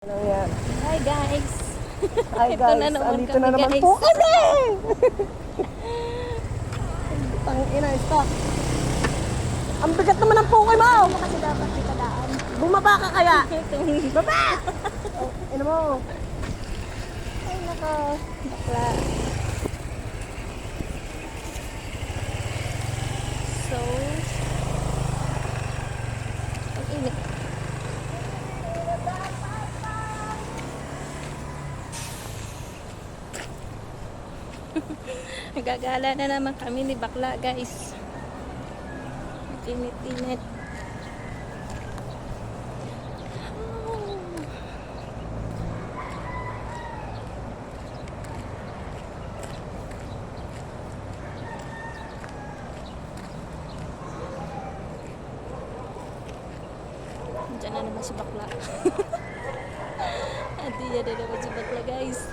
Ano yan? Hi guys! Hi Ito guys, na naman andito kami, na naman guys. po kami! Tangina, stop. Ang bigat naman ng pukay mo! Kasi dapat kita daan. Bumaba ka kaya? Baba! Oh, ano mo? Ay nako, bakla. So, ang init. Nagagala na naman kami ni bakla guys. Init-init. Diyan na naman si bakla. Adi, yan na naman si bakla guys.